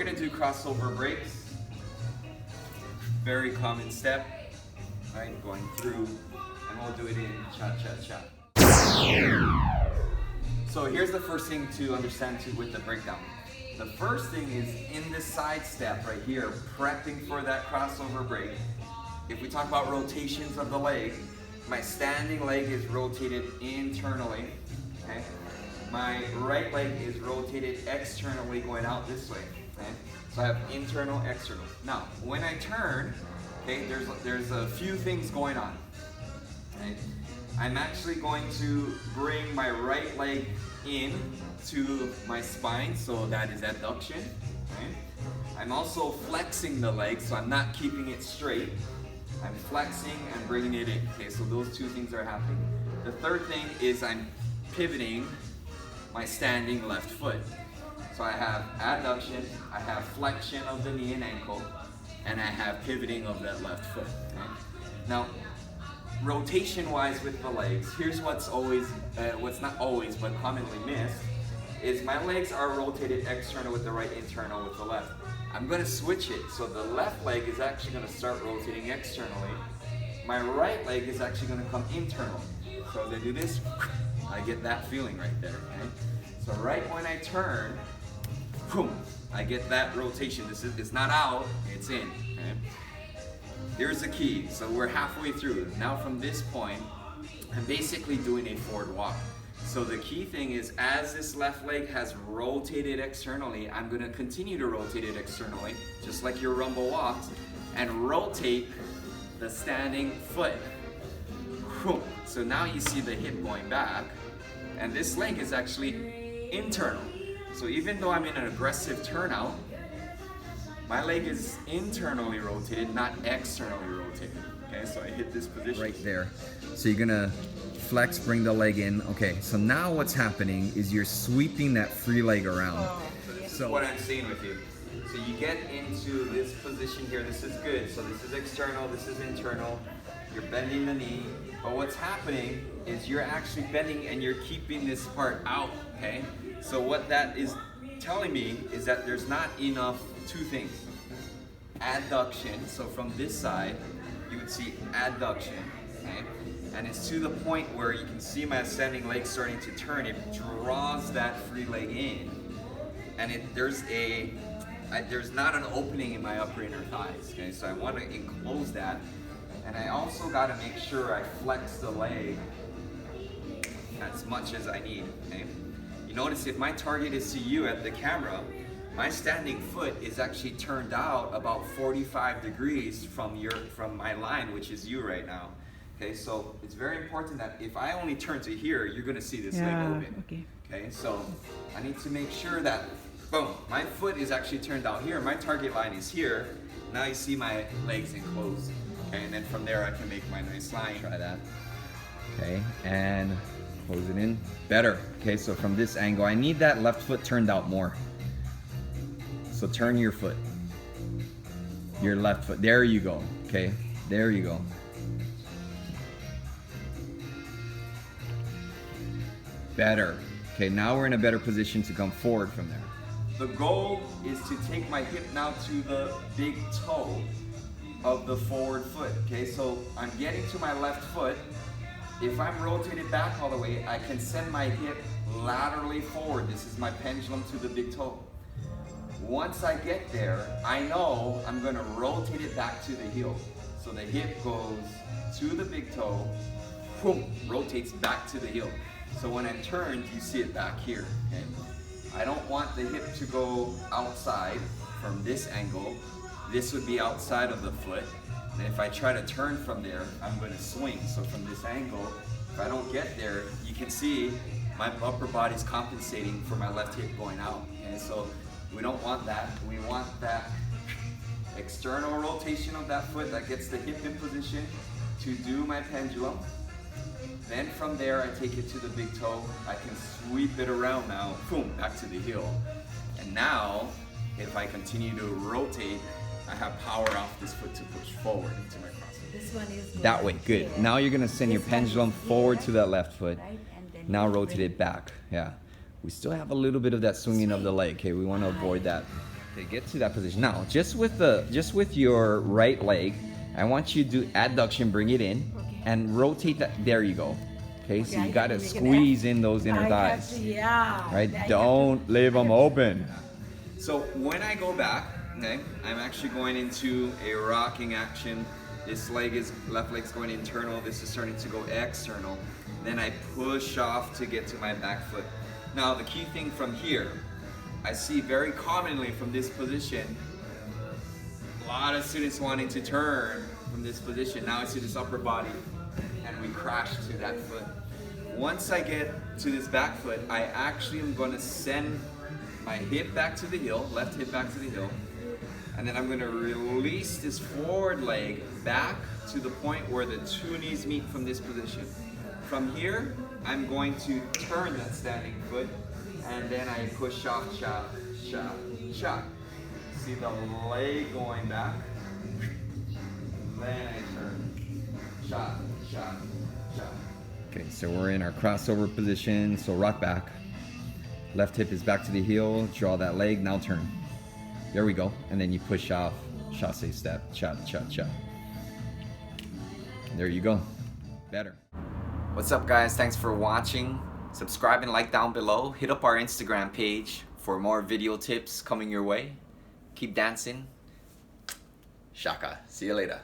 gonna do crossover breaks. Very common step, right? Going through, and we'll do it in cha-cha-cha. So here's the first thing to understand too with the breakdown. The first thing is in this side step right here, prepping for that crossover break. If we talk about rotations of the leg, my standing leg is rotated internally, okay? My right leg is rotated externally going out this way, okay? So I have internal, external. Now, when I turn, okay, there's a few things going on, okay? I'm actually going to bring my right leg in to my spine, so that is adduction, okay? I'm also flexing the leg, so I'm not keeping it straight. I'm flexing and bringing it in, okay? So those two things are happening. The third thing is I'm pivoting my standing left foot. So I have adduction, I have flexion of the knee and ankle, and I have pivoting of that left foot, okay? Now, rotation-wise with the legs, here's what's always, what's not always, but commonly missed, is my legs are rotated external with the right, internal with the left. I'm going to switch it, so the left leg is actually going to start rotating externally. My right leg is actually going to come internal. So as I do this, I get that feeling right there, okay? So right when I turn, boom, I get that rotation. It's not out, it's in, okay? Here's the key. So we're halfway through. Now from this point, I'm basically doing a forward walk. So the key thing is, as this left leg has rotated externally, I'm going to continue to rotate it externally, just like your rumble walks, and rotate the standing foot. So now you see the hip going back, and this leg is actually internal. So even though I'm in an aggressive turnout, my leg is internally rotated, not externally rotated. Okay, so I hit this position. Right there. So you're gonna flex, bring the leg in. Okay, so now what's happening is you're sweeping that free leg around. So this is what I'm seeing with you. So you get into this position here, this is good. So this is external, this is internal. You're bending the knee, but what's happening is you're actually bending and you're keeping this part out, okay? So what that is telling me is that there's not enough, two things. Adduction, so from this side, you would see adduction, okay? And it's to the point where you can see my standing leg starting to turn. It draws that free leg in, and there's not an opening in my upper inner thighs, okay? So I want to enclose that, and I also got to make sure I flex the leg as much as I need, okay? You notice if my target is to you at the camera, my standing foot is actually turned out about 45 degrees from my line, which is you right now. Okay, so it's very important that if I only turn to here, you're gonna see this leg open. Okay, so I need to make sure that, boom, my foot is actually turned out here, my target line is here. Now you see my legs enclosed. Okay, and then from there I can make my nice line. Try that. Okay, and close it in. Better. Okay, so from this angle, I need that left foot turned out more. So turn your foot. Your left foot. There you go. Okay, there you go. Better. Okay, now we're in a better position to come forward from there. The goal is to take my hip now to the big toe of the forward foot. Okay, so I'm getting to my left foot. If I'm rotated back all the way, I can send my hip laterally forward. This is my pendulum to the big toe. Once I get there, I know I'm gonna rotate it back to the heel. So the hip goes to the big toe, boom, rotates back to the heel. So when I'm turned, you see it back here, okay? I don't want the hip to go outside from this angle. This would be outside of the foot. And if I try to turn from there, I'm gonna swing. So from this angle, if I don't get there, you can see my upper body's compensating for my left hip going out. Okay, so we don't want that. We want that external rotation of that foot that gets the hip in position to do my pendulum. Then from there, I take it to the big toe. I can sweep it around now, boom, back to the heel. And now, if I continue to rotate, I have power off this foot to push forward into my crossover. This one is That way, good. Now you're gonna send your pendulum forward to that left foot. Now rotate it back, yeah. We still have a little bit of that swinging of the leg, okay? We wanna avoid that. Okay, get to that position. Now, just with your right leg, I want you to do adduction, bring it in, and rotate that. There you go. Okay, so you gotta squeeze in those inner thighs. Right? Don't leave them open. So when I go back, okay, I'm actually going into a rocking action. This left leg's going internal, this is starting to go external. Then I push off to get to my back foot. Now the key thing from here, I see very commonly from this position, a lot of students wanting to turn from this position. Now I see this upper body and we crash to that foot. Once I get to this back foot, I actually am going to send my hip back to the heel, left hip back to the heel, and then I'm going to release this forward leg back to the point where the two knees meet from this position. From here, I'm going to turn that standing foot, and then I push off, shot, shot, shot. See the leg going back, then I turn, shot, shot, shot. Okay, so we're in our crossover position, so rock back. Left hip is back to the heel, draw that leg, now turn. There we go, and then you push off, chasse step, shot, shot, shot. There you go, better. What's up guys, thanks for watching. Subscribe and like down below. Hit up our Instagram page for more video tips coming your way. Keep dancing. Shaka, see you later.